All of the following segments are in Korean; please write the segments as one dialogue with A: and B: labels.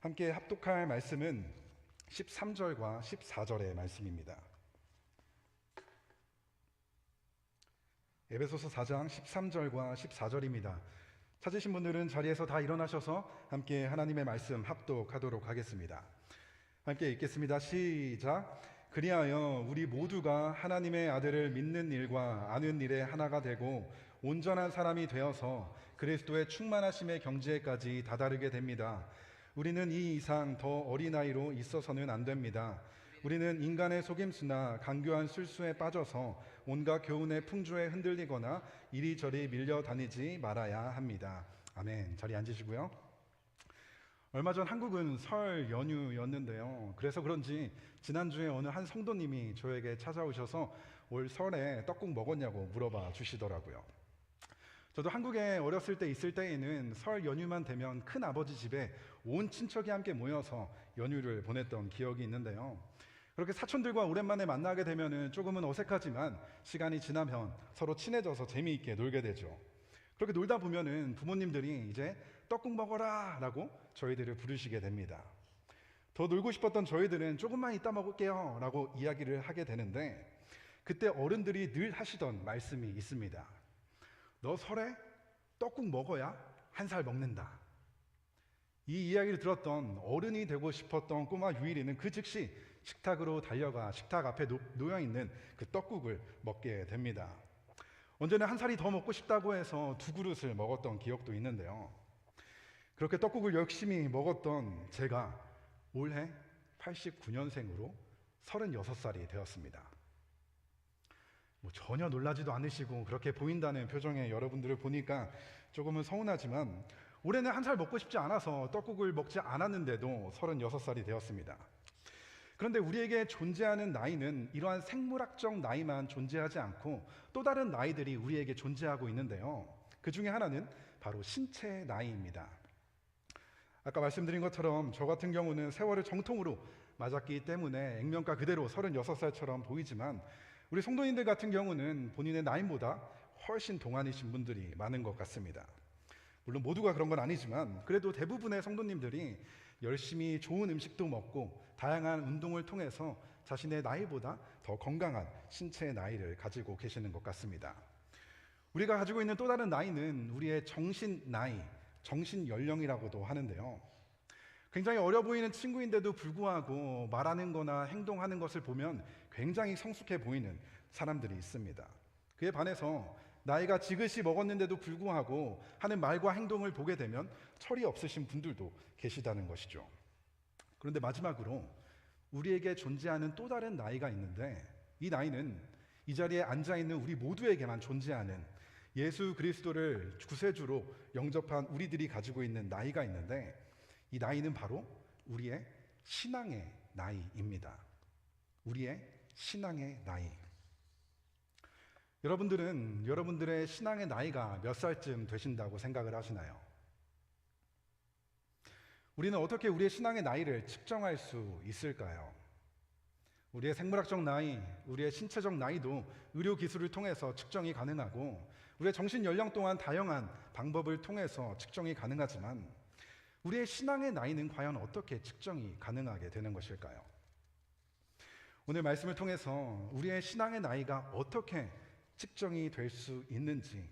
A: 함께 합독할 말씀은 13절과 14절의 말씀입니다. 에베소서 4장 13절과 14절입니다. 찾으신 분들은 자리에서 다 일어나셔서 함께 하나님의 말씀 합독하도록 하겠습니다. 함께 읽겠습니다. 시작. 그리하여 우리 모두가 하나님의 아들을 믿는 일과 아는 일에 하나가 되고 온전한 사람이 되어서 그리스도의 충만하심의 경지에까지 다다르게 됩니다. 우리는 이 이상 더 어린아이로 있어서는 안 됩니다. 우리는 인간의 속임수나 강교한 술수에 빠져서 온갖 교훈의 풍조에 흔들리거나 이리저리 밀려다니지 말아야 합니다. 아멘. 자리에 앉으시고요. 얼마 전 한국은 설 연휴였는데요. 그래서 그런지 지난주에 어느 한 성도님이 저에게 찾아오셔서 올 설에 떡국 먹었냐고 물어봐 주시더라고요. 저도 한국에 어렸을 때 있을 때에는 설 연휴만 되면 큰아버지 집에 온 친척이 함께 모여서 연휴를 보냈던 기억이 있는데요. 그렇게 사촌들과 오랜만에 만나게 되면 조금은 어색하지만 시간이 지나면 서로 친해져서 재미있게 놀게 되죠. 그렇게 놀다 보면은 부모님들이 이제 떡국 먹어라 라고 저희들을 부르시게 됩니다. 더 놀고 싶었던 저희들은 조금만 이따 먹을게요 라고 이야기를 하게 되는데, 그때 어른들이 늘 하시던 말씀이 있습니다. 너 설에 떡국 먹어야 한 살 먹는다. 이 이야기를 들었던 어른이 되고 싶었던 꼬마 유일이는 그 즉시 식탁으로 달려가 식탁 앞에 놓여있는 그 떡국을 먹게 됩니다. 언제는 한 살이 더 먹고 싶다고 해서 2그릇을 먹었던 기억도 있는데요. 그렇게 떡국을 열심히 먹었던 제가 올해 89년생으로 36살이 되었습니다. 전혀 놀라지도 않으시고 그렇게 보인다는 표정의 여러분들을 보니까 조금은 서운하지만 올해는 한 살 먹고 싶지 않아서 떡국을 먹지 않았는데도 36살이 되었습니다. 그런데 우리에게 존재하는 나이는 이러한 생물학적 나이만 존재하지 않고 또 다른 나이들이 우리에게 존재하고 있는데요. 그 중에 하나는 바로 신체 나이입니다. 아까 말씀드린 것처럼 저 같은 경우는 세월을 정통으로 맞았기 때문에 액면가 그대로 36살처럼 보이지만 우리 성도님들 같은 경우는 본인의 나이보다 훨씬 동안이신 분들이 많은 것 같습니다. 물론 모두가 그런 건 아니지만 그래도 대부분의 성도님들이 열심히 좋은 음식도 먹고 다양한 운동을 통해서 자신의 나이보다 더 건강한 신체의 나이를 가지고 계시는 것 같습니다. 우리가 가지고 있는 또 다른 나이는 우리의 정신 나이, 정신 연령이라고도 하는데요. 굉장히 어려 보이는 친구인데도 불구하고 말하는 거나 행동하는 것을 보면 굉장히 성숙해 보이는 사람들이 있습니다. 그에 반해서 나이가 지긋이 먹었는데도 불구하고 하는 말과 행동을 보게 되면 철이 없으신 분들도 계시다는 것이죠. 그런데 마지막으로 우리에게 존재하는 또 다른 나이가 있는데, 이 나이는 이 자리에 앉아있는 우리 모두에게만 존재하는 예수 그리스도를 구세주로 영접한 우리들이 가지고 있는 나이가 있는데, 이 나이는 바로 우리의 신앙의 나이입니다. 우리의 신앙의 나이. 여러분들은 여러분들의 신앙의 나이가 몇 살쯤 되신다고 생각을 하시나요? 우리는 어떻게 우리의 신앙의 나이를 측정할 수 있을까요? 우리의 생물학적 나이, 우리의 신체적 나이도 의료 기술을 통해서 측정이 가능하고 우리의 정신 연령 또한 다양한 방법을 통해서 측정이 가능하지만 우리의 신앙의 나이는 과연 어떻게 측정이 가능하게 되는 것일까요? 오늘 말씀을 통해서 우리의 신앙의 나이가 어떻게 측정이 될 수 있는지,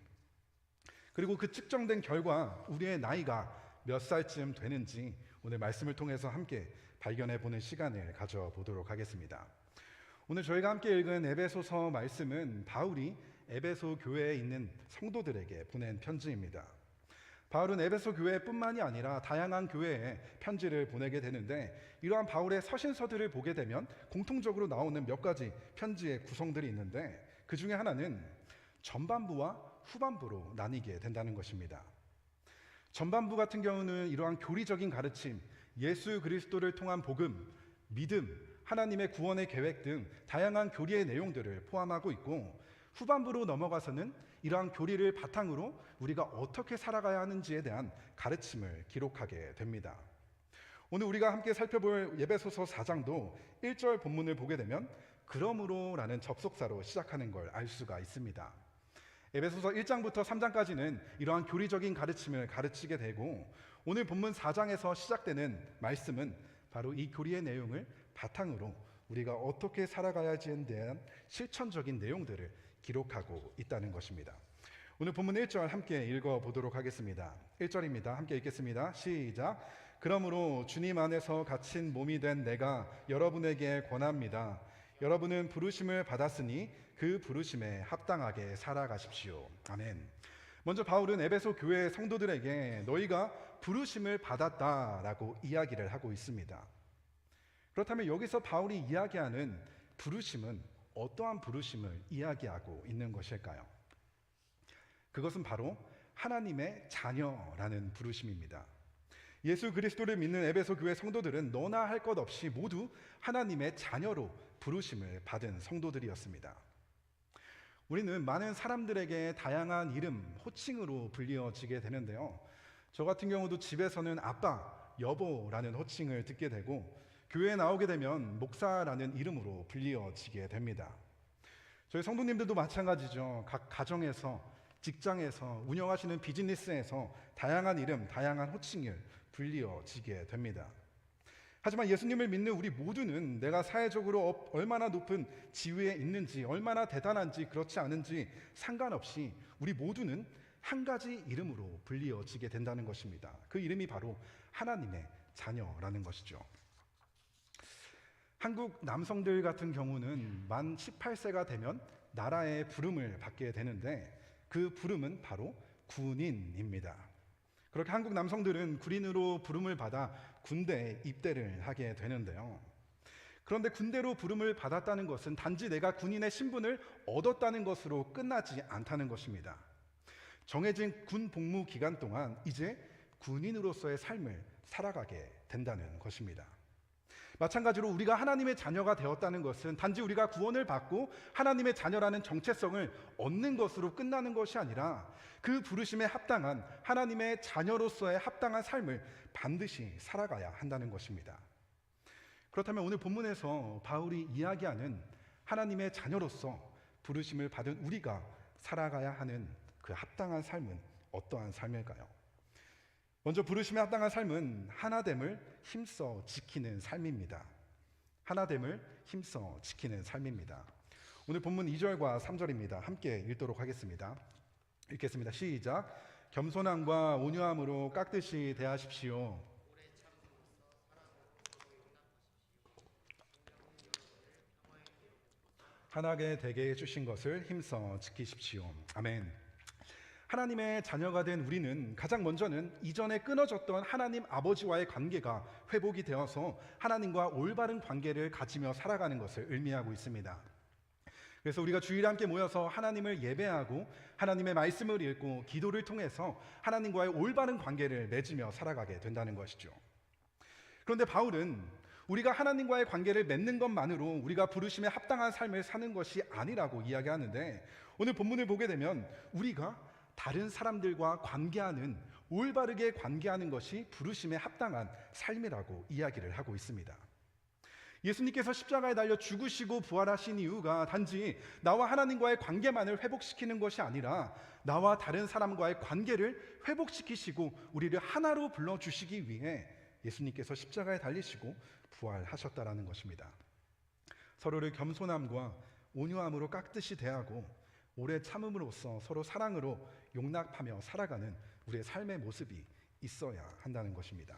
A: 그리고 그 측정된 결과 우리의 나이가 몇 살쯤 되는지 오늘 말씀을 통해서 함께 발견해 보는 시간을 가져보도록 하겠습니다. 오늘 저희가 함께 읽은 에베소서 말씀은 바울이 에베소 교회에 있는 성도들에게 보낸 편지입니다. 바울은 에베소 교회뿐만이 아니라 다양한 교회에 편지를 보내게 되는데, 이러한 바울의 서신서들을 보게 되면 공통적으로 나오는 몇 가지 편지의 구성들이 있는데, 그 중에 하나는 전반부와 후반부로 나뉘게 된다는 것입니다. 전반부 같은 경우는 이러한 교리적인 가르침, 예수 그리스도를 통한 복음, 믿음, 하나님의 구원의 계획 등 다양한 교리의 내용들을 포함하고 있고, 후반부로 넘어가서는 이러한 교리를 바탕으로 우리가 어떻게 살아가야 하는지에 대한 가르침을 기록하게 됩니다. 오늘 우리가 함께 살펴볼 에베소서 4장도 1절 본문을 보게 되면 그러므로 라는 접속사로 시작하는 걸 알 수가 있습니다. 에베소서 1장부터 3장까지는 이러한 교리적인 가르침을 가르치게 되고, 오늘 본문 4장에서 시작되는 말씀은 바로 이 교리의 내용을 바탕으로 우리가 어떻게 살아가야지에 대한 실천적인 내용들을 기록하고 있다는 것입니다. 오늘 본문 1절 함께 읽어보도록 하겠습니다. 1절입니다. 함께 읽겠습니다. 시작. 그러므로 주님 안에서 갇힌 몸이 된 내가 여러분에게 권합니다. 여러분은 부르심을 받았으니 그 부르심에 합당하게 살아가십시오. 아멘. 먼저 바울은 에베소 교회 성도들에게 너희가 부르심을 받았다라고 이야기를 하고 있습니다. 그렇다면 여기서 바울이 이야기하는 부르심은 어떠한 부르심을 이야기하고 있는 것일까요? 그것은 바로 하나님의 자녀라는 부르심입니다. 예수 그리스도를 믿는 에베소 교회 성도들은 너나 할 것 없이 모두 하나님의 자녀로 부르심을 받은 성도들이었습니다. 우리는 많은 사람들에게 다양한 이름, 호칭으로 불리어지게 되는데요. 저 같은 경우도 집에서는 아빠, 여보라는 호칭을 듣게 되고 교회에 나오게 되면 목사라는 이름으로 불리어지게 됩니다. 저희 성도님들도 마찬가지죠. 각 가정에서, 직장에서, 운영하시는 비즈니스에서 다양한 이름, 다양한 호칭을 불리어지게 됩니다. 하지만 예수님을 믿는 우리 모두는 내가 사회적으로 얼마나 높은 지위에 있는지, 얼마나 대단한지, 그렇지 않은지 상관없이 우리 모두는 한 가지 이름으로 불리어지게 된다는 것입니다. 그 이름이 바로 하나님의 자녀라는 것이죠. 한국 남성들 같은 경우는 만 18세가 되면 나라의 부름을 받게 되는데 그 부름은 바로 군인입니다. 그렇게 한국 남성들은 군인으로 부름을 받아 군대에 입대를 하게 되는데요. 그런데 군대로 부름을 받았다는 것은 단지 내가 군인의 신분을 얻었다는 것으로 끝나지 않다는 것입니다. 정해진 군 복무 기간 동안 이제 군인으로서의 삶을 살아가게 된다는 것입니다. 마찬가지로 우리가 하나님의 자녀가 되었다는 것은 단지 우리가 구원을 받고 하나님의 자녀라는 정체성을 얻는 것으로 끝나는 것이 아니라 그 부르심에 합당한 하나님의 자녀로서의 합당한 삶을 반드시 살아가야 한다는 것입니다. 그렇다면 오늘 본문에서 바울이 이야기하는 하나님의 자녀로서 부르심을 받은 우리가 살아가야 하는 그 합당한 삶은 어떠한 삶일까요? 먼저 부르심에 합당한 삶은 하나됨을 힘써 지키는 삶입니다. 하나됨을 힘써 지키는 삶입니다. 오늘 본문 2절과 3절입니다. 함께 읽도록 하겠습니다. 읽겠습니다. 시작. 겸손함과 온유함으로 깍듯이 대하십시오. 하나게 되게 해주신 것을 힘써 지키십시오. 아멘. 하나님의 자녀가 된 우리는 가장 먼저는 이전에 끊어졌던 하나님 아버지와의 관계가 회복이 되어서 하나님과 올바른 관계를 가지며 살아가는 것을 의미하고 있습니다. 그래서 우리가 주일에 함께 모여서 하나님을 예배하고 하나님의 말씀을 읽고 기도를 통해서 하나님과의 올바른 관계를 맺으며 살아가게 된다는 것이죠. 그런데 바울은 우리가 하나님과의 관계를 맺는 것만으로 우리가 부르심에 합당한 삶을 사는 것이 아니라고 이야기하는데 오늘 본문을 보게 되면 우리가 다른 사람들과 관계하는, 올바르게 관계하는 것이 부르심에 합당한 삶이라고 이야기를 하고 있습니다. 예수님께서 십자가에 달려 죽으시고 부활하신 이유가 단지 나와 하나님과의 관계만을 회복시키는 것이 아니라 나와 다른 사람과의 관계를 회복시키시고 우리를 하나로 불러주시기 위해 예수님께서 십자가에 달리시고 부활하셨다라는 것입니다. 서로를 겸손함과 온유함으로 깍듯이 대하고 오래 참음으로써 서로 사랑으로 용납하며 살아가는 우리의 삶의 모습이 있어야 한다는 것입니다.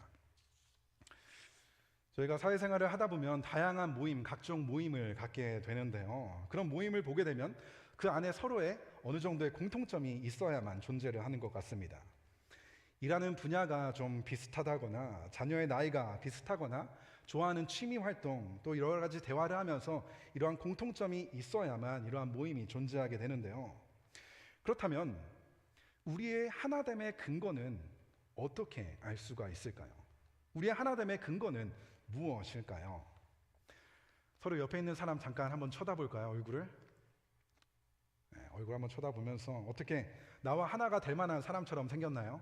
A: 저희가 사회생활을 하다 보면 다양한 모임, 각종 모임을 갖게 되는데요. 그런 모임을 보게 되면 그 안에 서로의 어느 정도의 공통점이 있어야만 존재를 하는 것 같습니다. 일하는 분야가 좀 비슷하다거나 자녀의 나이가 비슷하거나 좋아하는 취미 활동 또 여러 가지 대화를 하면서 이러한 공통점이 있어야만 이러한 모임이 존재하게 되는데요. 그렇다면 우리의 하나됨의 근거는 어떻게 알 수가 있을까요? 우리의 하나됨의 근거는 무엇일까요? 서로 옆에 있는 사람 잠깐 한번 쳐다볼까요? 얼굴을? 네, 얼굴 한번 쳐다보면서 어떻게 나와 하나가 될 만한 사람처럼 생겼나요?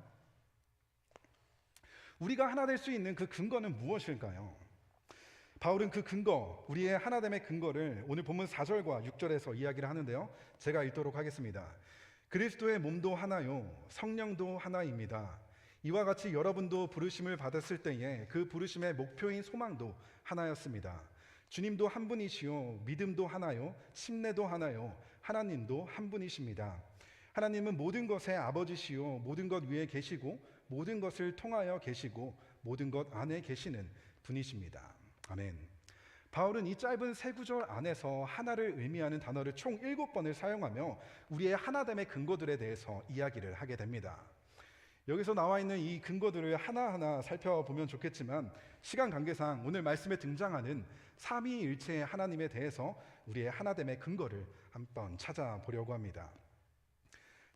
A: 우리가 하나 될 수 있는 그 근거는 무엇일까요? 바울은 그 근거, 우리의 하나됨의 근거를 오늘 본문 4절과 6절에서 이야기를 하는데요. 제가 읽도록 하겠습니다. 그리스도의 몸도 하나요, 성령도 하나입니다. 이와 같이 여러분도 부르심을 받았을 때에 그 부르심의 목표인 소망도 하나였습니다. 주님도 한 분이시요 믿음도 하나요 심내도 하나요 하나님도 한 분이십니다. 하나님은 모든 것의 아버지시요 모든 것 위에 계시고 모든 것을 통하여 계시고 모든 것 안에 계시는 분이십니다. 아멘. 바울은 이 짧은 세 구절 안에서 하나를 의미하는 단어를 총 7번을 사용하며 우리의 하나됨의 근거들에 대해서 이야기를 하게 됩니다. 여기서 나와 있는 이 근거들을 하나하나 살펴보면 좋겠지만 시간 관계상 오늘 말씀에 등장하는 삼위일체의 하나님에 대해서 우리의 하나됨의 근거를 한번 찾아보려고 합니다.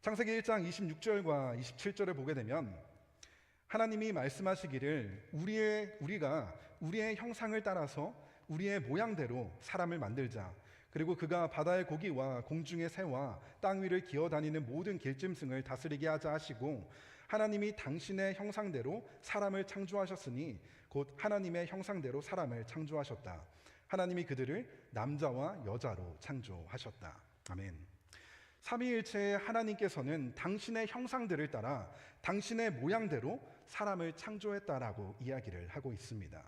A: 창세기 1장 26절과 27절을 보게 되면 하나님이 말씀하시기를 우리가 우리의 형상을 따라서 우리의 모양대로 사람을 만들자. 그리고 그가 바다의 고기와 공중의 새와 땅 위를 기어다니는 모든 길짐승을 다스리게 하자 하시고 하나님이 당신의 형상대로 사람을 창조하셨으니 곧 하나님의 형상대로 사람을 창조하셨다. 하나님이 그들을 남자와 여자로 창조하셨다. 아멘. 삼위일체의 하나님께서는 당신의 형상들을 따라 당신의 모양대로 사람을 창조했다라고 이야기를 하고 있습니다.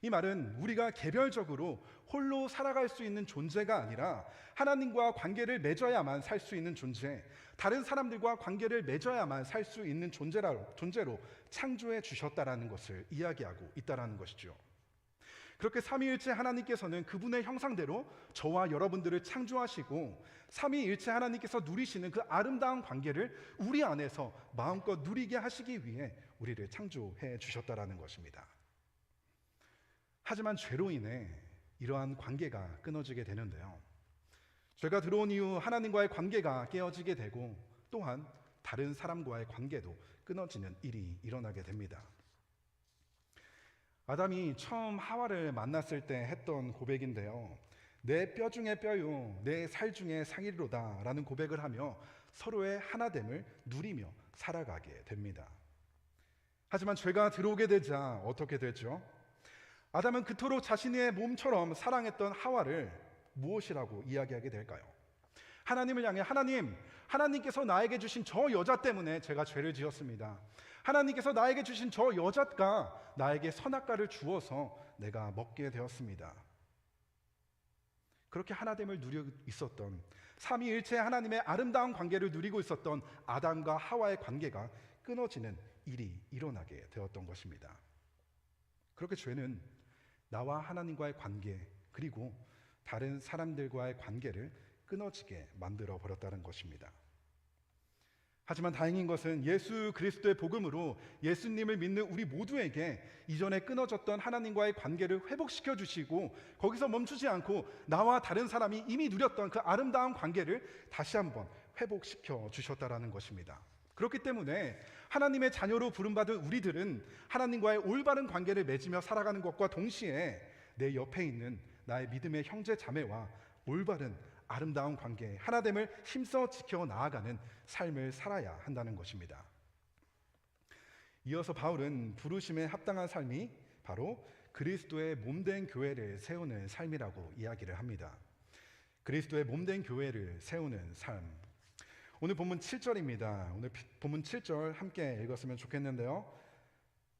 A: 이 말은 우리가 개별적으로 홀로 살아갈 수 있는 존재가 아니라 하나님과 관계를 맺어야만 살 수 있는 존재, 다른 사람들과 관계를 맺어야만 살 수 있는 존재로 창조해 주셨다라는 것을 이야기하고 있다라는 것이죠. 그렇게 삼위일체 하나님께서는 그분의 형상대로 저와 여러분들을 창조하시고 삼위일체 하나님께서 누리시는 그 아름다운 관계를 우리 안에서 마음껏 누리게 하시기 위해 우리를 창조해 주셨다라는 것입니다. 하지만 죄로 인해 이러한 관계가 끊어지게 되는데요. 죄가 들어온 이후 하나님과의 관계가 깨어지게 되고 또한 다른 사람과의 관계도 끊어지는 일이 일어나게 됩니다. 아담이 처음 하와를 만났을 때 했던 고백인데요. 내 뼈 중에 뼈요 내 살 중에 상이로다 라는 고백을 하며 서로의 하나됨을 누리며 살아가게 됩니다. 하지만 죄가 들어오게 되자 어떻게 되죠? 아담은 그토록 자신의 몸처럼 사랑했던 하와를 무엇이라고 이야기하게 될까요? 하나님을 향해 하나님께서 나에게 주신 저 여자 때문에 제가 죄를 지었습니다. 하나님께서 나에게 주신 저 여자가 나에게 선악과를 주어서 내가 먹게 되었습니다. 그렇게 하나됨을 누리고 있었던 삼위일체 하나님의 아름다운 관계를 누리고 있었던 아담과 하와의 관계가 끊어지는 일이 일어나게 되었던 것입니다. 그렇게 죄는 나와 하나님과의 관계 그리고 다른 사람들과의 관계를 끊어지게 만들어 버렸다는 것입니다. 하지만 다행인 것은 예수 그리스도의 복음으로 예수님을 믿는 우리 모두에게 이전에 끊어졌던 하나님과의 관계를 회복시켜 주시고 거기서 멈추지 않고 나와 다른 사람이 이미 누렸던 그 아름다운 관계를 다시 한번 회복시켜 주셨다라는 것입니다. 그렇기 때문에 하나님의 자녀로 부름받은 우리들은 하나님과의 올바른 관계를 맺으며 살아가는 것과 동시에 내 옆에 있는 나의 믿음의 형제 자매와 올바른 아름다운 관계, 하나됨을 힘써 지켜 나아가는 삶을 살아야 한다는 것입니다. 이어서 바울은 부르심에 합당한 삶이 바로 그리스도의 몸된 교회를 세우는 삶이라고 이야기를 합니다. 그리스도의 몸된 교회를 세우는 삶. 오늘 본문 7절입니다. 오늘 본문 7절 함께 읽었으면 좋겠는데요.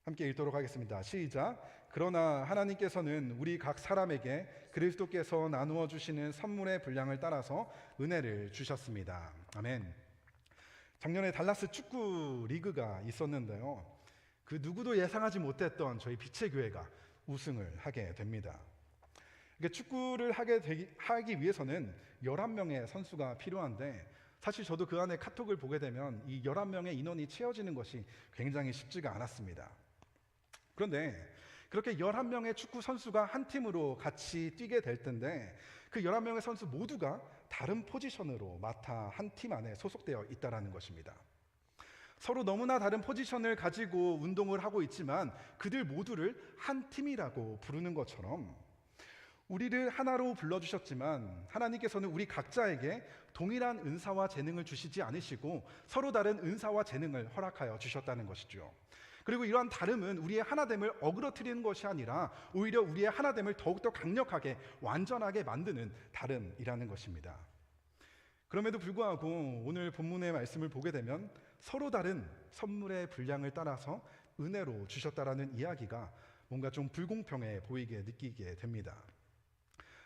A: 함께 읽도록 하겠습니다. 시작. 그러나 하나님께서는 우리 각 사람에게 그리스도께서 나누어 주시는 선물의 분량을 따라서 은혜를 주셨습니다. 아멘. 작년에 달라스 축구 리그가 있었는데요. 그 누구도 예상하지 못했던 저희 빛의 교회가 우승을 하게 됩니다. 축구를 하기 위해서는 11명의 선수가 필요한데 사실 저도 그 안에 카톡을 보게 되면 이 11명의 인원이 채워지는 것이 굉장히 쉽지가 않았습니다. 그런데 그렇게 11명의 축구 선수가 한 팀으로 같이 뛰게 될 텐데 그 11명의 선수 모두가 다른 포지션으로 맡아 한 팀 안에 소속되어 있다는 것입니다. 서로 너무나 다른 포지션을 가지고 운동을 하고 있지만 그들 모두를 한 팀이라고 부르는 것처럼 우리를 하나로 불러주셨지만 하나님께서는 우리 각자에게 동일한 은사와 재능을 주시지 않으시고 서로 다른 은사와 재능을 허락하여 주셨다는 것이죠. 그리고 이러한 다름은 우리의 하나됨을 어그러뜨리는 것이 아니라 오히려 우리의 하나됨을 더욱더 강력하게 완전하게 만드는 다름이라는 것입니다. 그럼에도 불구하고 오늘 본문의 말씀을 보게 되면 서로 다른 선물의 분량을 따라서 은혜로 주셨다라는 이야기가 뭔가 좀 불공평해 보이게 느끼게 됩니다.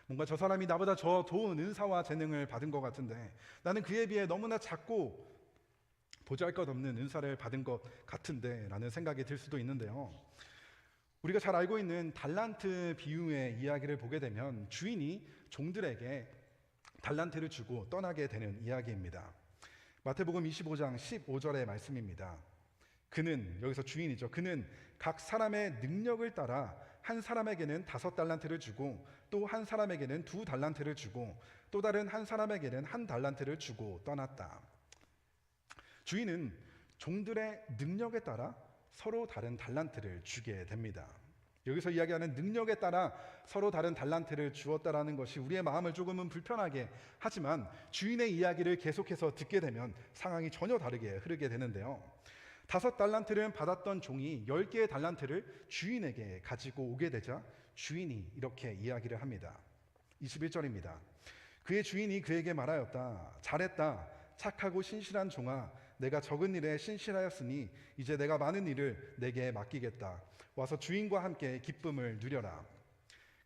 A: 뭔가 저 사람이 나보다 더 좋은 은사와 재능을 받은 것 같은데 나는 그에 비해 너무나 작고 보잘것없는 은사를 받은 것 같은데 라는 생각이 들 수도 있는데요. 우리가 잘 알고 있는 달란트 비유의 이야기를 보게 되면 주인이 종들에게 달란트를 주고 떠나게 되는 이야기입니다. 마태복음 25장 15절의 말씀입니다. 그는, 여기서 주인이죠. 그는 각 사람의 능력을 따라 한 사람에게는 5달란트를 주고 또 한 사람에게는 2달란트를 주고 또 다른 한 사람에게는 1달란트를 주고 떠났다. 주인은 종들의 능력에 따라 서로 다른 달란트를 주게 됩니다. 여기서 이야기하는 능력에 따라 서로 다른 달란트를 주었다라는 것이 우리의 마음을 조금은 불편하게 하지만 주인의 이야기를 계속해서 듣게 되면 상황이 전혀 다르게 흐르게 되는데요. 5달란트를 받았던 종이 10개의 달란트를 주인에게 가지고 오게 되자 주인이 이렇게 이야기를 합니다. 21절입니다. 그의 주인이 그에게 말하였다. 잘했다. 착하고 신실한 종아, 내가 적은 일에 신실하였으니 이제 내가 많은 일을 내게 맡기겠다. 와서 주인과 함께 기쁨을 누려라.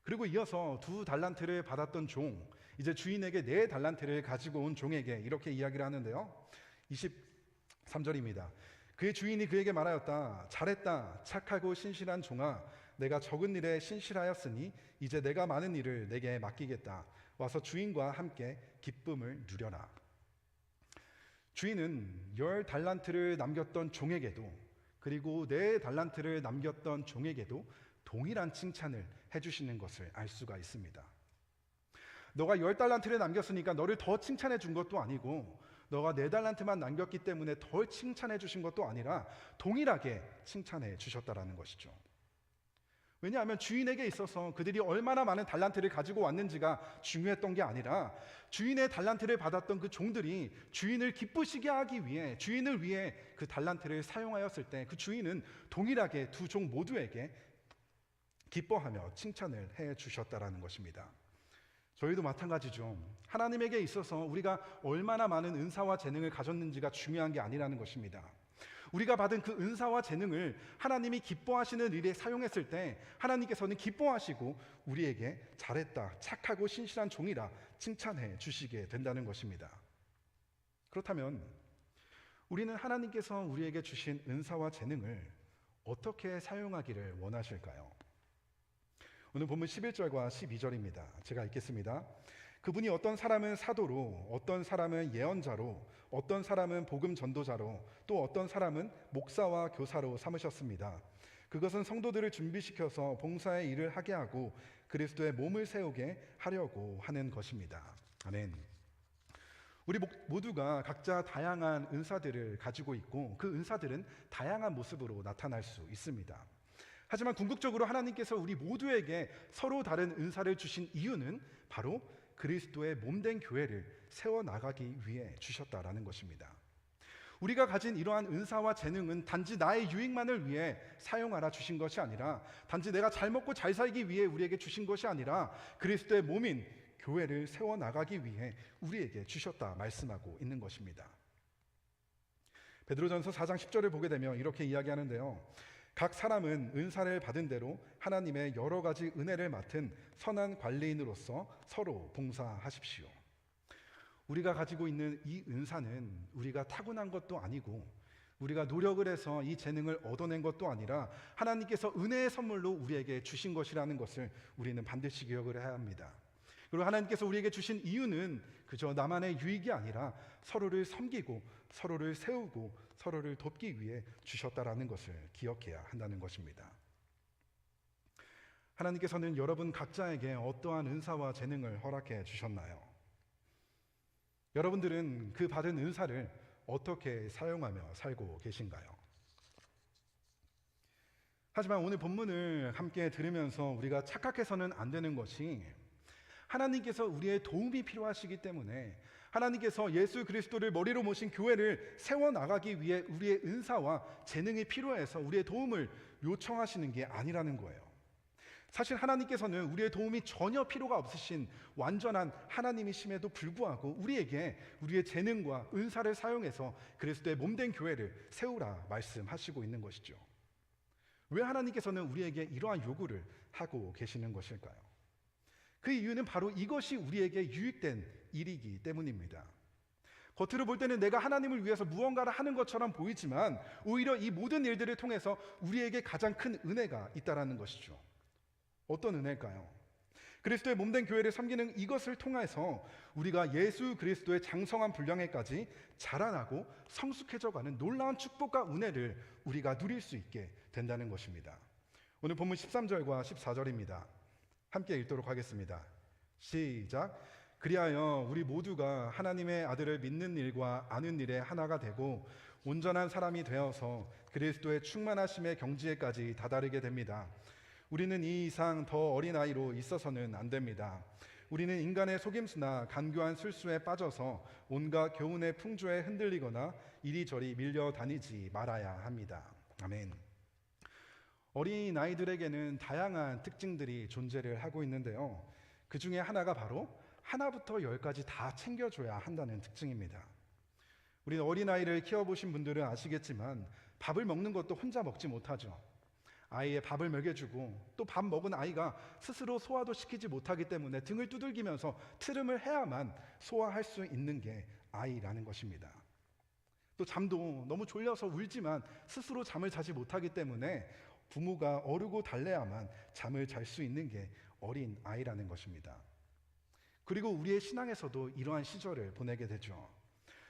A: 그리고 이어서 2달란트를 받았던 종, 이제 주인에게 4달란트를 가지고 온 종에게 이렇게 이야기를 하는데요. 23절입니다. 그의 주인이 그에게 말하였다. 잘했다. 착하고 신실한 종아, 내가 적은 일에 신실하였으니 이제 내가 많은 일을 내게 맡기겠다. 와서 주인과 함께 기쁨을 누려라. 주인은 10달란트를 남겼던 종에게도 그리고 4달란트를 남겼던 종에게도 동일한 칭찬을 해주시는 것을 알 수가 있습니다. 너가 10달란트를 남겼으니까 너를 더 칭찬해 준 것도 아니고 너가 4달란트만 남겼기 때문에 덜 칭찬해 주신 것도 아니라 동일하게 칭찬해 주셨다라는 것이죠. 왜냐하면 주인에게 있어서 그들이 얼마나 많은 달란트를 가지고 왔는지가 중요했던 게 아니라 주인의 달란트를 받았던 그 종들이 주인을 기쁘시게 하기 위해, 주인을 위해 그 달란트를 사용하였을 때 그 주인은 동일하게 2종 모두에게 기뻐하며 칭찬을 해 주셨다라는 것입니다. 저희도 마찬가지죠. 하나님에게 있어서 우리가 얼마나 많은 은사와 재능을 가졌는지가 중요한 게 아니라는 것입니다. 우리가 받은 그 은사와 재능을 하나님이 기뻐하시는 일에 사용했을 때 하나님께서는 기뻐하시고 우리에게 잘했다, 착하고 신실한 종이라 칭찬해 주시게 된다는 것입니다. 그렇다면 우리는 하나님께서 우리에게 주신 은사와 재능을 어떻게 사용하기를 원하실까요? 오늘 본문 11절과 12절입니다. 제가 읽겠습니다. 그분이 어떤 사람은 사도로, 어떤 사람은 예언자로, 어떤 사람은 복음 전도자로, 또 어떤 사람은 목사와 교사로 삼으셨습니다. 그것은 성도들을 준비시켜서 봉사의 일을 하게 하고 그리스도의 몸을 세우게 하려고 하는 것입니다. 아멘. 우리 모두가 각자 다양한 은사들을 가지고 있고 그 은사들은 다양한 모습으로 나타날 수 있습니다. 하지만 궁극적으로 하나님께서 우리 모두에게 서로 다른 은사를 주신 이유는 바로 그리스도의 몸된 교회를 세워나가기 위해 주셨다라는 것입니다. 우리가 가진 이러한 은사와 재능은 단지 나의 유익만을 위해 사용하라 주신 것이 아니라 단지 내가 잘 먹고 잘 살기 위해 우리에게 주신 것이 아니라 그리스도의 몸인 교회를 세워나가기 위해 우리에게 주셨다 말씀하고 있는 것입니다. 베드로전서 4장 10절을 보게 되면 이렇게 이야기하는데요. 각 사람은 은사를 받은 대로 하나님의 여러 가지 은혜를 맡은 선한 관리인으로서 서로 봉사하십시오. 우리가 가지고 있는 이 은사는 우리가 타고난 것도 아니고 우리가 노력을 해서 이 재능을 얻어낸 것도 아니라 하나님께서 은혜의 선물로 우리에게 주신 것이라는 것을 우리는 반드시 기억을 해야 합니다. 그리고 하나님께서 우리에게 주신 이유는 그저 나만의 유익이 아니라 서로를 섬기고 서로를 세우고 서로를 돕기 위해 주셨다라는 것을 기억해야 한다는 것입니다. 하나님께서는 여러분 각자에게 어떠한 은사와 재능을 허락해 주셨나요? 여러분들은 그 받은 은사를 어떻게 사용하며 살고 계신가요? 하지만 오늘 본문을 함께 들으면서 우리가 착각해서는 안 되는 것이 하나님께서 우리의 도움이 필요하시기 때문에 하나님께서 예수 그리스도를 머리로 모신 교회를 세워나가기 위해 우리의 은사와 재능이 필요해서 우리의 도움을 요청하시는 게 아니라는 거예요. 사실 하나님께서는 우리의 도움이 전혀 필요가 없으신 완전한 하나님이심에도 불구하고 우리에게 우리의 재능과 은사를 사용해서 그리스도의 몸된 교회를 세우라 말씀하시고 있는 것이죠. 왜 하나님께서는 우리에게 이러한 요구를 하고 계시는 것일까요? 그 이유는 바로 이것이 우리에게 유익된 일이기 때문입니다. 겉으로 볼 때는 내가 하나님을 위해서 무언가를 하는 것처럼 보이지만 오히려 이 모든 일들을 통해서 우리에게 가장 큰 은혜가 있다라는 것이죠. 어떤 은혜일까요? 그리스도의 몸된 교회를 섬기는 이것을 통해서 우리가 예수 그리스도의 장성한 분량에까지 자라나고 성숙해져가는 놀라운 축복과 은혜를 우리가 누릴 수 있게 된다는 것입니다. 오늘 본문 13절과 14절입니다. 함께 읽도록 하겠습니다. 시작. 그리하여 우리 모두가 하나님의 아들을 믿는 일과 아는 일에 하나가 되고 온전한 사람이 되어서 그리스도의 충만하심의 경지에까지 다다르게 됩니다. 우리는 이 이상 더 어린아이로 있어서는 안 됩니다. 우리는 인간의 속임수나 간교한 술수에 빠져서 온갖 교훈의 풍조에 흔들리거나 이리저리 밀려다니지 말아야 합니다. 아멘. 어린아이들에게는 다양한 특징들이 존재를 하고 있는데요. 그 중에 하나가 바로 하나부터 열까지 다 챙겨줘야 한다는 특징입니다. 우리 어린아이를 키워보신 분들은 아시겠지만 밥을 먹는 것도 혼자 먹지 못하죠. 아이의 밥을 먹여주고 또 밥 먹은 아이가 스스로 소화도 시키지 못하기 때문에 등을 두들기면서 트름을 해야만 소화할 수 있는 게 아이라는 것입니다. 또 잠도 너무 졸려서 울지만 스스로 잠을 자지 못하기 때문에 부모가 어르고 달래야만 잠을 잘 수 있는 게 어린 아이라는 것입니다. 그리고 우리의 신앙에서도 이러한 시절을 보내게 되죠.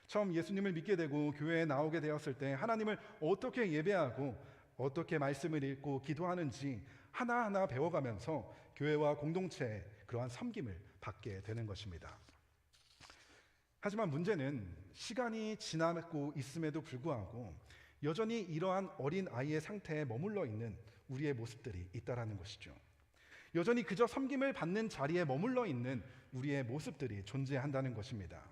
A: 처음 예수님을 믿게 되고 교회에 나오게 되었을 때 하나님을 어떻게 예배하고 어떻게 말씀을 읽고 기도하는지 하나하나 배워가면서 교회와 공동체의 그러한 섬김을 받게 되는 것입니다. 하지만 문제는 시간이 지나고 있음에도 불구하고 여전히 이러한 어린 아이의 상태에 머물러 있는 우리의 모습들이 있다라는 것이죠. 여전히 그저 섬김을 받는 자리에 머물러 있는 우리의 모습들이 존재한다는 것입니다.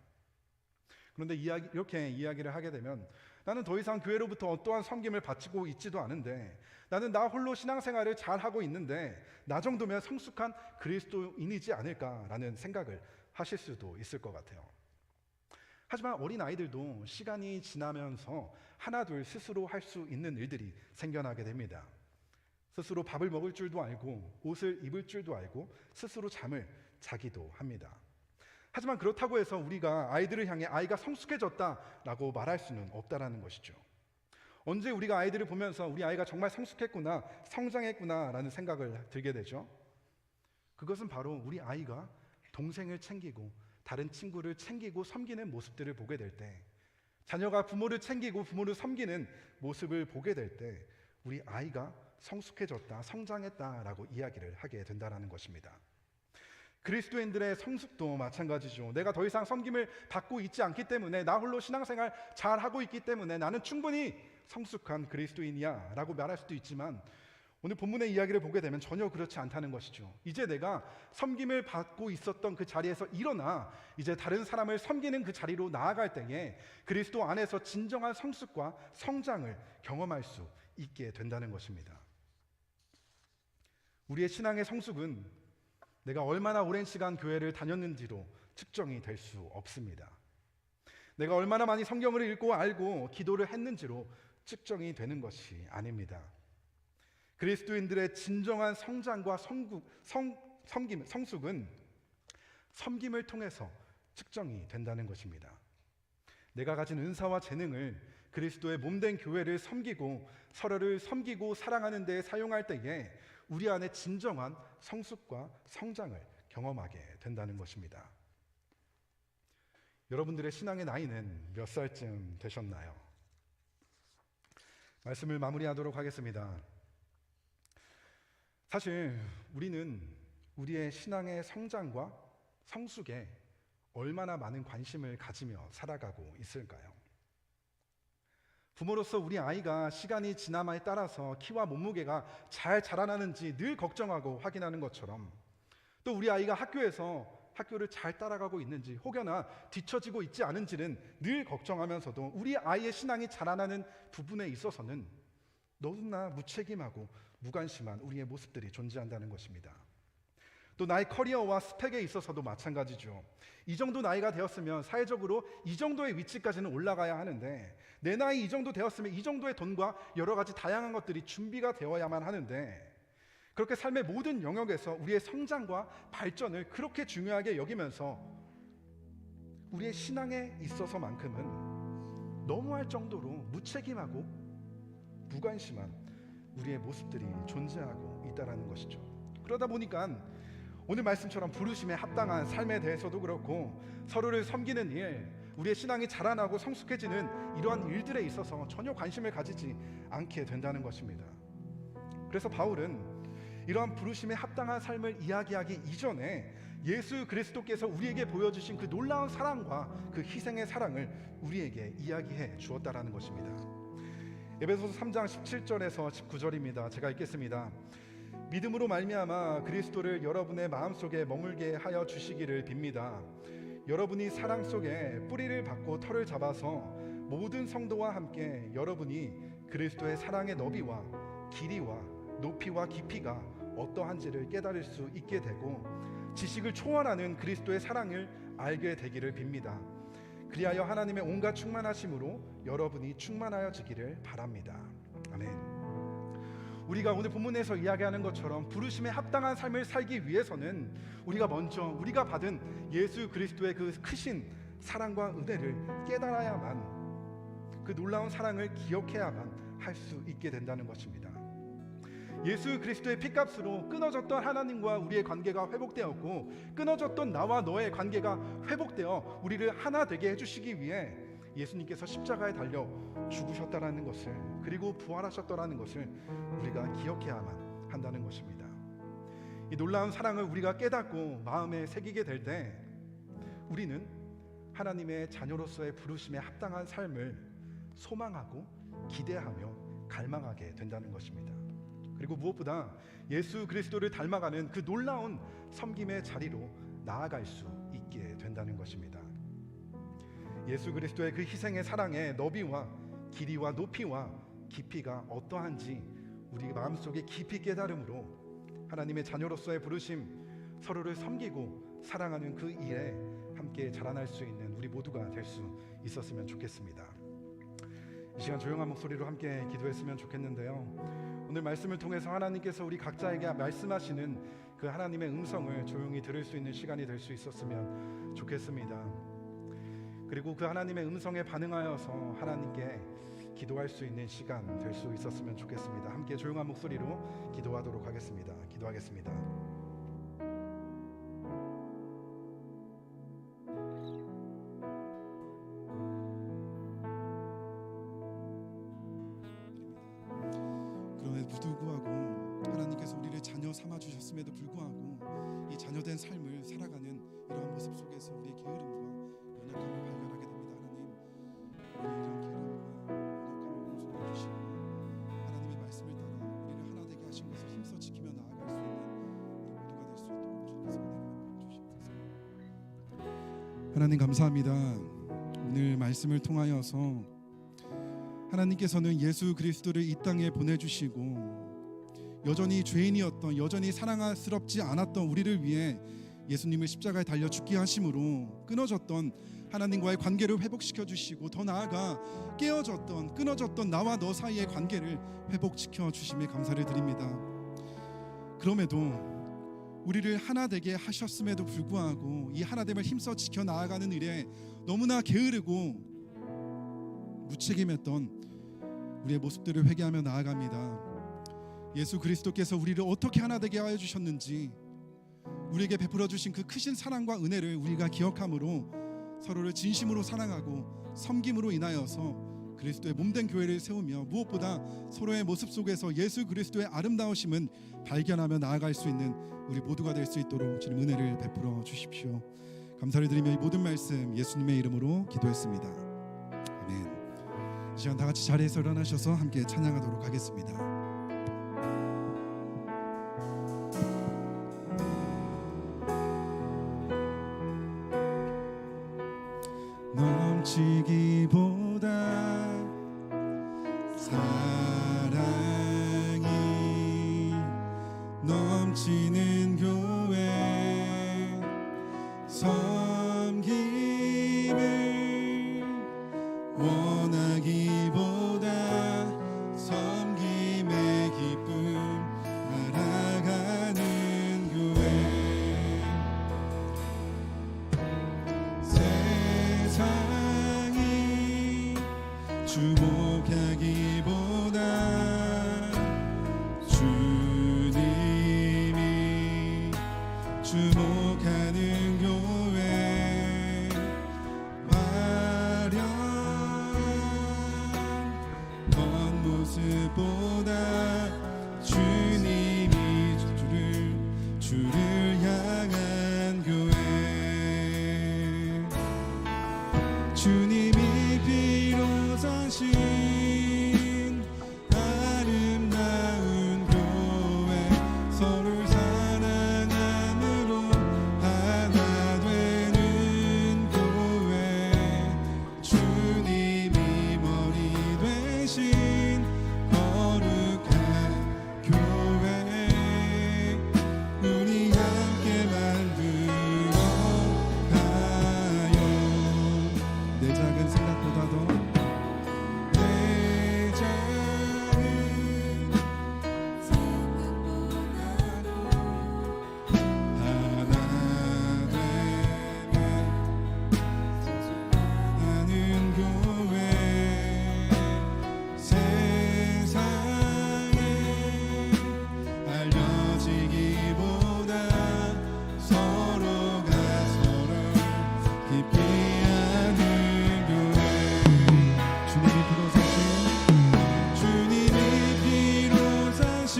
A: 그런데 이렇게 이야기를 하게 되면 나는 더 이상 교회로부터 어떠한 섬김을 받고 있지도 않은데, 나는 나 홀로 신앙생활을 잘하고 있는데 나 정도면 성숙한 그리스도인이지 않을까라는 생각을 하실 수도 있을 것 같아요. 하지만 어린아이들도 시간이 지나면서 하나둘 스스로 할 수 있는 일들이 생겨나게 됩니다. 스스로 밥을 먹을 줄도 알고 옷을 입을 줄도 알고 스스로 잠을 자기도 합니다. 하지만 그렇다고 해서 우리가 아이들을 향해 아이가 성숙해졌다라고 말할 수는 없다라는 것이죠. 언제 우리가 아이들을 보면서 우리 아이가 정말 성숙했구나, 성장했구나라는 생각을 들게 되죠? 그것은 바로 우리 아이가 동생을 챙기고 다른 친구를 챙기고 섬기는 모습들을 보게 될 때, 자녀가 부모를 챙기고 부모를 섬기는 모습을 보게 될 때 우리 아이가 성숙해졌다, 성장했다라고 이야기를 하게 된다는 것입니다. 그리스도인들의 성숙도 마찬가지죠. 내가 더 이상 섬김을 받고 있지 않기 때문에, 나 홀로 신앙생활 잘하고 있기 때문에 나는 충분히 성숙한 그리스도인이야 라고 말할 수도 있지만, 오늘 본문의 이야기를 보게 되면 전혀 그렇지 않다는 것이죠. 이제 내가 섬김을 받고 있었던 그 자리에서 일어나 이제 다른 사람을 섬기는 그 자리로 나아갈 때에 그리스도 안에서 진정한 성숙과 성장을 경험할 수 있게 된다는 것입니다. 우리의 신앙의 성숙은 내가 얼마나 오랜 시간 교회를 다녔는지로 측정이 될 수 없습니다. 내가 얼마나 많이 성경을 읽고 알고 기도를 했는지로 측정이 되는 것이 아닙니다. 그리스도인들의 진정한 성장과 성숙은 섬김을 통해서 측정이 된다는 것입니다. 내가 가진 은사와 재능을 그리스도의 몸된 교회를 섬기고 서로를 섬기고 사랑하는 데에 사용할 때에 우리 안에 진정한 성숙과 성장을 경험하게 된다는 것입니다. 여러분들의 신앙의 나이는 몇 살쯤 되셨나요? 말씀을 마무리하도록 하겠습니다. 사실 우리는 우리의 신앙의 성장과 성숙에 얼마나 많은 관심을 가지며 살아가고 있을까요? 부모로서 우리 아이가 시간이 지남에 따라서 키와 몸무게가 잘 자라나는지 늘 걱정하고 확인하는 것처럼, 또 우리 아이가 학교를 잘 따라가고 있는지 혹여나 뒤처지고 있지 않은지는 늘 걱정하면서도 우리 아이의 신앙이 자라나는 부분에 있어서는 너무나 무책임하고 무관심한 우리의 모습들이 존재한다는 것입니다. 또 나의 커리어와 스펙에 있어서도 마찬가지죠. 이 정도 나이가 되었으면 사회적으로 이 정도의 위치까지는 올라가야 하는데, 내 나이 이 정도 되었으면 이 정도의 돈과 여러 가지 다양한 것들이 준비가 되어야만 하는데, 그렇게 삶의 모든 영역에서 우리의 성장과 발전을 그렇게 중요하게 여기면서 우리의 신앙에 있어서만큼은 너무할 정도로 무책임하고 무관심한 우리의 모습들이 존재하고 있다는 것이죠. 그러다 보니까 오늘 말씀처럼 부르심에 합당한 삶에 대해서도 그렇고, 서로를 섬기는 일, 우리의 신앙이 자라나고 성숙해지는 이러한 일들에 있어서 전혀 관심을 가지지 않게 된다는 것입니다. 그래서 바울은 이러한 부르심에 합당한 삶을 이야기하기 이전에 예수 그리스도께서 우리에게 보여주신 그 놀라운 사랑과 그 희생의 사랑을 우리에게 이야기해 주었다라는 것입니다. 에베소서 3장 17절에서 19절입니다. 제가 읽겠습니다. 믿음으로 말미암아 그리스도를 여러분의 마음속에 머물게 하여 주시기를 빕니다. 여러분이 사랑 속에 뿌리를 받고 털을 잡아서 모든 성도와 함께 여러분이 그리스도의 사랑의 너비와 길이와 높이와 깊이가 어떠한지를 깨달을 수 있게 되고 지식을 초월하는 그리스도의 사랑을 알게 되기를 빕니다. 그리하여 하나님의 온갖 충만하심으로 여러분이 충만하여지기를 바랍니다. 아멘. 우리가 오늘 본문에서 이야기하는 것처럼 부르심에 합당한 삶을 살기 위해서는 우리가 먼저 우리가 받은 예수 그리스도의 그 크신 사랑과 은혜를 깨달아야만, 그 놀라운 사랑을 기억해야만 할 수 있게 된다는 것입니다. 예수 그리스도의 피값으로 끊어졌던 하나님과 우리의 관계가 회복되었고, 끊어졌던 나와 너의 관계가 회복되어 우리를 하나 되게 해주시기 위해 예수님께서 십자가에 달려 죽으셨다라는 것을, 그리고 부활하셨다라는 것을 우리가 기억해야만 한다는 것입니다. 이 놀라운 사랑을 우리가 깨닫고 마음에 새기게 될 때 우리는 하나님의 자녀로서의 부르심에 합당한 삶을 소망하고 기대하며 갈망하게 된다는 것입니다. 그리고 무엇보다 예수 그리스도를 닮아가는 그 놀라운 섬김의 자리로 나아갈 수 있게 된다는 것입니다. 예수 그리스도의 그 희생의 사랑의 너비와 길이와 높이와 깊이가 어떠한지 우리 마음속에 깊이 깨달음으로 하나님의 자녀로서의 부르심, 서로를 섬기고 사랑하는 그 일에 함께 자라날 수 있는 우리 모두가 될 수 있었으면 좋겠습니다. 이 시간 조용한 목소리로 함께 기도했으면 좋겠는데요, 오늘 말씀을 통해서 하나님께서 우리 각자에게 말씀하시는 그 하나님의 음성을 조용히 들을 수 있는 시간이 될 수 있었으면 좋겠습니다. 그리고 그 하나님의 음성에 반응하여서 하나님께 기도할 수 있는 시간 될 수 있었으면 좋겠습니다. 함께 조용한 목소리로 기도하도록 하겠습니다. 기도하겠습니다.
B: 그럼에도 불구하고 하나님께서 우리를 자녀 삼아 주셨음에도 불구하고 이 자녀된 삶을 살아가는 이러한 모습 속에서 우리의 게으름과 연약함을 발견하게 됩니다. 하나님, 우리의 이런 게으름과 연약함을 용서해 주시고 하나님의 말씀을 따라 우리를 하나 되게 하신 것을 힘써 지키며 나아갈 수 있는 우리 모두가 될 수 있도록 주님께서 은혜를 주시옵소서. 하나님 감사합니다. 오늘 말씀을 통하여서 하나님께서는 예수 그리스도를 이 땅에 보내주시고 여전히 죄인이었던, 여전히 사랑스럽지 않았던 우리를 위해 예수님을 십자가에 달려 죽게 하심으로 끊어졌던 하나님과의 관계를 회복시켜 주시고, 더 나아가 깨어졌던, 끊어졌던 나와 너 사이의 관계를 회복시켜 주심에 감사를 드립니다. 그럼에도 우리를 하나 되게 하셨음에도 불구하고 이 하나됨을 힘써 지켜 나아가는 일에 너무나 게으르고 무책임했던 우리의 모습들을 회개하며 나아갑니다. 예수 그리스도께서 우리를 어떻게 하나 되게 하여 주셨는지, 우리에게 베풀어 주신 그 크신 사랑과 은혜를 우리가 기억함으로 서로를 진심으로 사랑하고 섬김으로 인하여서 그리스도의 몸된 교회를 세우며 무엇보다 서로의 모습 속에서 예수 그리스도의 아름다우심은 발견하며 나아갈 수 있는 우리 모두가 될 수 있도록 주님 은혜를 베풀어 주십시오. 감사를 드리며 이 모든 말씀 예수님의 이름으로 기도했습니다. 아멘. 이 시간 다 같이 자리에서 일어나셔서 함께 찬양하도록 하겠습니다. 넘치기보다 사랑이 넘치는 교회 섬김을 원하기보다 섬김의 기쁨 알아가는 교회 세상이 주목하기보다 주님이 주목하는 교회 화려한 겉모습보다 주님이 주를 향한 교회 주님이 피로 사신 아름다운 교회 서로를 사랑함으로 하나 되는 교회 주님이 머리 되신 거룩한 교회 우리 함께 만들어 가요 내 작은 생각보다도 내 작은 하나 되면 하는 교회 세상에 알려지기보다 서로가 서로 깊이 아는 교회 주님이 피로 사신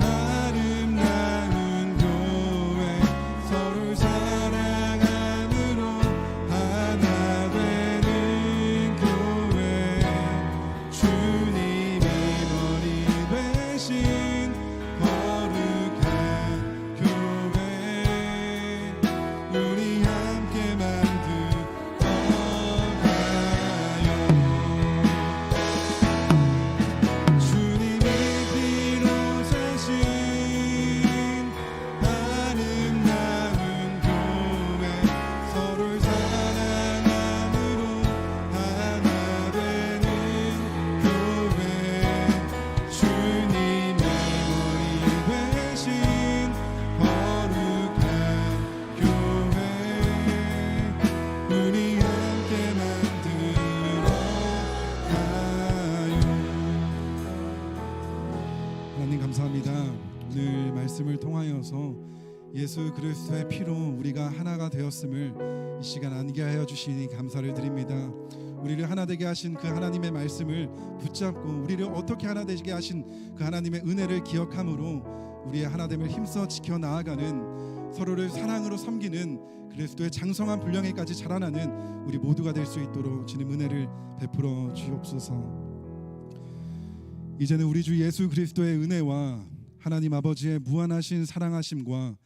B: 아름다운 교회 서로를 사랑함으로 하나 되는 교회 주님이 머리 되신 거룩한 교회 우리 함께 만들어 가요 주님이 피로 사신 아름다운 교회 서로를 사랑함으로 하나 되는 교회 주님이 머리 되신 거룩한 교회 우리 함께 만들어 가요 하나님 감사합니다. 오늘 말씀을 통하여서 예수 그리스도의 피로 우리가 하나가 되었음을 이 시간 안게하여 주시니 감사를 드립니다. 우리를 하나 되게 하신 그 하나님의 말씀을 붙잡고 우리를 어떻게 하나 되게 하신 그 하나님의 은혜를 기억함으로 우리의 하나됨을 힘써 지켜 나아가는 서로를 사랑으로 섬기는 그리스도의 장성한 분량에까지 자라나는 우리 모두가 될 수 있도록 주님 은혜를 베풀어 주옵소서. 이제는 우리 주 예수 그리스도의 은혜와 하나님 아버지의 무한하신 사랑하심과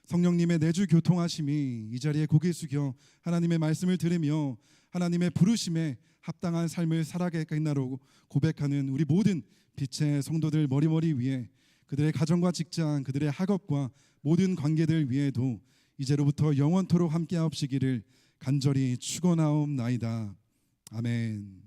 B: 성령님의 내주 교통하심이 이 자리에 고개 숙여 하나님의 말씀을 들으며 하나님의 부르심에 합당한 삶을 살아가겠나로 고백하는 우리 모든 빛의 성도들 머리머리 위에 그들의 가정과 직장 그들의 학업과 모든 관계들 위에도 이제로부터 영원토록 함께하옵시기를 간절히 축원하옵나이다. 아멘.